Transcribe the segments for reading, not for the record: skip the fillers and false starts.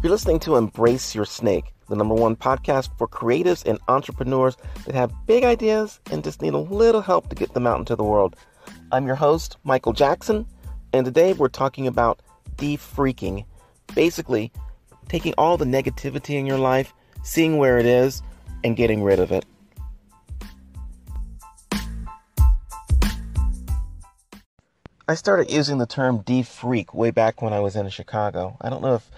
You're listening to Embrace Your Snake, the #1 podcast for creatives and entrepreneurs that have big ideas and just need a little help to get them out into the world. I'm your host, Michael Jackson, and today we're talking about de-freaking. Basically, taking all the negativity in your life, seeing where it is, and getting rid of it. I started using the term de-freak way back when I was in Chicago. I don't know if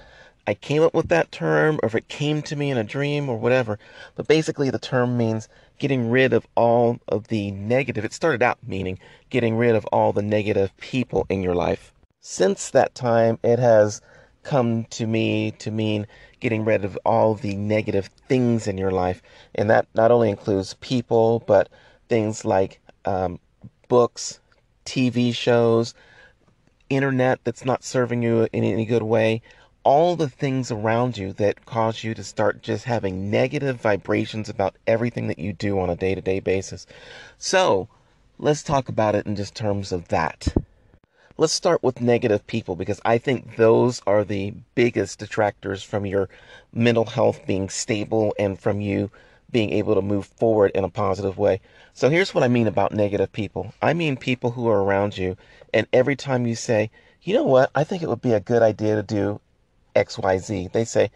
I came up with that term or if it came to me in a dream or whatever, but basically the term means getting rid of all of the negative. It started out meaning getting rid of all the negative people in your life. Since that time, it has come to me to mean getting rid of all the negative things in your life. And that not only includes people, but things like books, TV shows, internet that's not serving you in any good way, all the things around you that cause you to start just having negative vibrations about everything that you do on a day-to-day basis. So let's talk about it in just terms of that. Let's start with negative people, because I think those are the biggest detractors from your mental health being stable and from you being able to move forward in a positive way. So here's what I mean about negative people. I mean people who are around you, and every time you say, you know what, I think it would be a good idea to do XYZ, they say,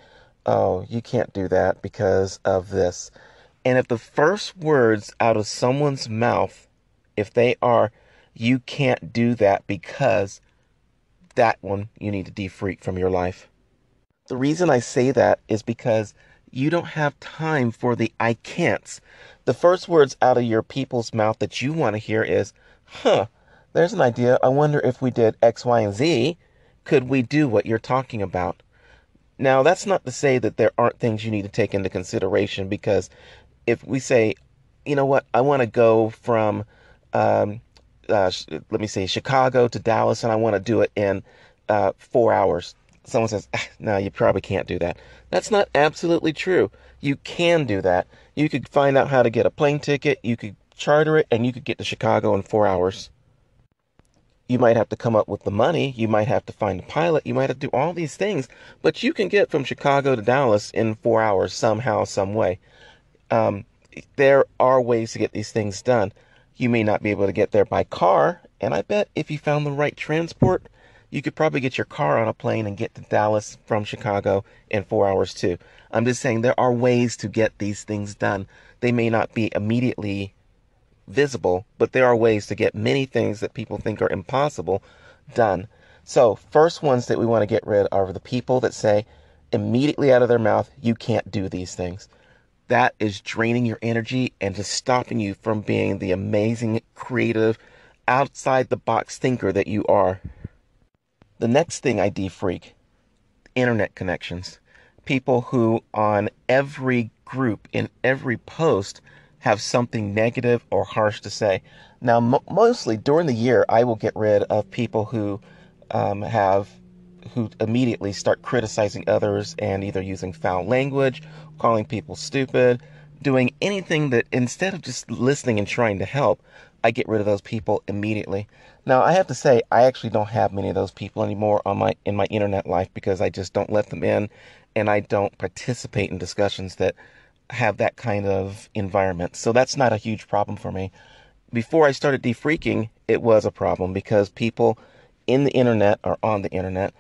oh, you can't do that because of this. And if the first words out of someone's mouth, if they are, you can't do that because, that one you need to de-freak from your life. The reason I say that is because you don't have time for the I can'ts. The first words out of your people's mouth that you want to hear is, there's an idea. I wonder if we did X, Y, and Z, could we do what you're talking about? Now, that's not to say that there aren't things you need to take into consideration, because if we say, you know what, I want to go from, Chicago to Dallas, and I want to do it in 4 hours. Someone says, no, you probably can't do that. That's not absolutely true. You can do that. You could find out how to get a plane ticket, you could charter it, and you could get to Chicago in 4 hours. You might have to come up with the money, you might have to find a pilot, you might have to do all these things, but you can get from Chicago to Dallas in 4 hours somehow, some way. There are ways to get these things done. You may not be able to get there by car, and I bet if you found the right transport, you could probably get your car on a plane and get to Dallas from Chicago in 4 hours too. I'm just saying there are ways to get these things done. They may not be immediately visible, but there are ways to get many things that people think are impossible done. So first ones that we want to get rid of are the people that say immediately out of their mouth, you can't do these things. That is draining your energy and just stopping you from being the amazing, creative, outside the box thinker that you are. The next thing I de-freak, internet connections. People who on every group, in every post, have something negative or harsh to say. Now, mostly during the year, I will get rid of people who immediately start criticizing others and either using foul language, calling people stupid, doing anything that instead of just listening and trying to help, I get rid of those people immediately. Now, I have to say, I actually don't have many of those people anymore in my internet life, because I just don't let them in, and I don't participate in discussions that have that kind of environment. So that's not a huge problem for me. Before I started de-freaking, it was a problem, because people in the internet or on the internet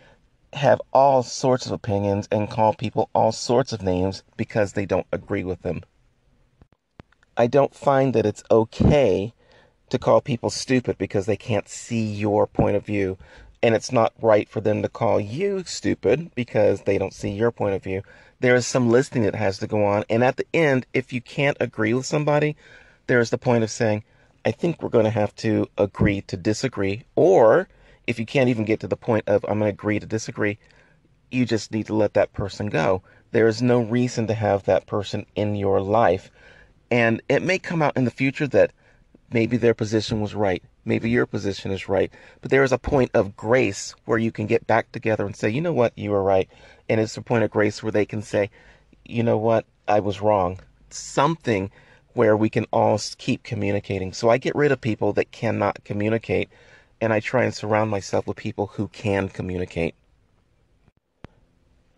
have all sorts of opinions and call people all sorts of names because they don't agree with them. I don't find that it's okay to call people stupid because they can't see your point of view. And it's not right for them to call you stupid because they don't see your point of view. There is some listening that has to go on. And at the end, if you can't agree with somebody, there's the point of saying, I think we're going to have to agree to disagree. Or if you can't even get to the point of I'm going to agree to disagree, you just need to let that person go. There is no reason to have that person in your life. And it may come out in the future that maybe their position was right. Maybe your position is right. But there is a point of grace where you can get back together and say, you know what, you were right. And it's a point of grace where they can say, you know what, I was wrong. Something where we can all keep communicating. So I get rid of people that cannot communicate, and I try and surround myself with people who can communicate.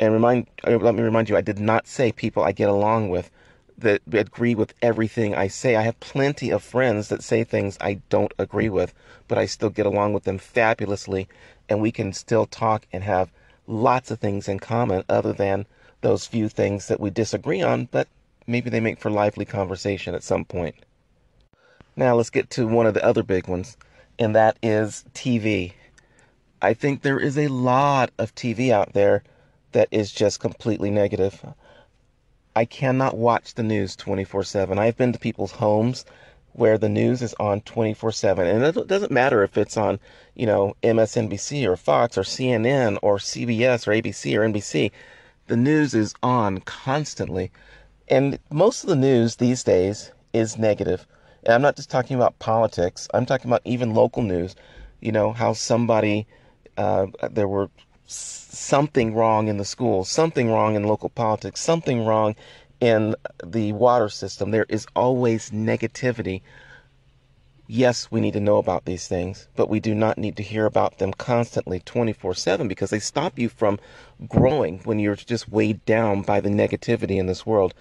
And let me remind you, I did not say people I get along with that agree with everything I say. I have plenty of friends that say things I don't agree with, but I still get along with them fabulously, and we can still talk and have lots of things in common other than those few things that we disagree on, but maybe they make for lively conversation at some point. Now let's get to one of the other big ones, and that is TV. I think there is a lot of TV out there that is just completely negative. I cannot watch the news 24/7. I've been to people's homes where the news is on 24/7. And it doesn't matter if it's on, MSNBC or Fox or CNN or CBS or ABC or NBC. The news is on constantly. And most of the news these days is negative. And I'm not just talking about politics. I'm talking about even local news. How there were something wrong in the schools, something wrong in local politics, something wrong in the water system. There is always negativity. Yes, we need to know about these things, but we do not need to hear about them constantly 24/7 because they stop you from growing when you're just weighed down by the negativity in this world.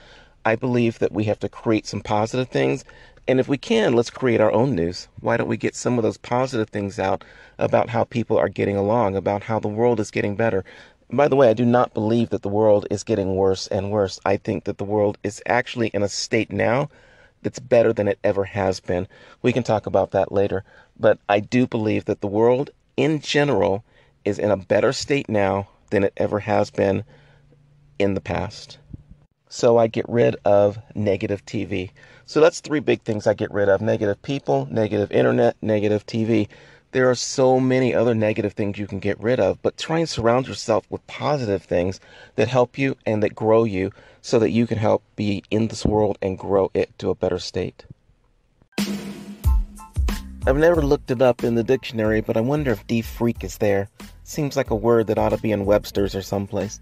I believe that we have to create some positive things. And if we can, let's create our own news. Why don't we get some of those positive things out about how people are getting along, about how the world is getting better? By the way, I do not believe that the world is getting worse and worse. I think that the world is actually in a state now that's better than it ever has been. We can talk about that later. But I do believe that the world in general is in a better state now than it ever has been in the past. So I get rid of negative TV. So that's three big things I get rid of: negative people, negative internet, negative TV. There are so many other negative things you can get rid of, but try and surround yourself with positive things that help you and that grow you so that you can help be in this world and grow it to a better state. I've never looked it up in the dictionary, but I wonder if de-freak is there. Seems like a word that ought to be in Webster's or someplace.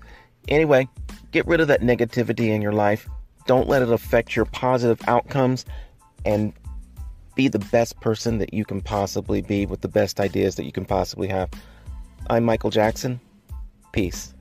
Anyway, get rid of that negativity in your life. Don't let it affect your positive outcomes, and be the best person that you can possibly be with the best ideas that you can possibly have. I'm Michael Jackson. Peace.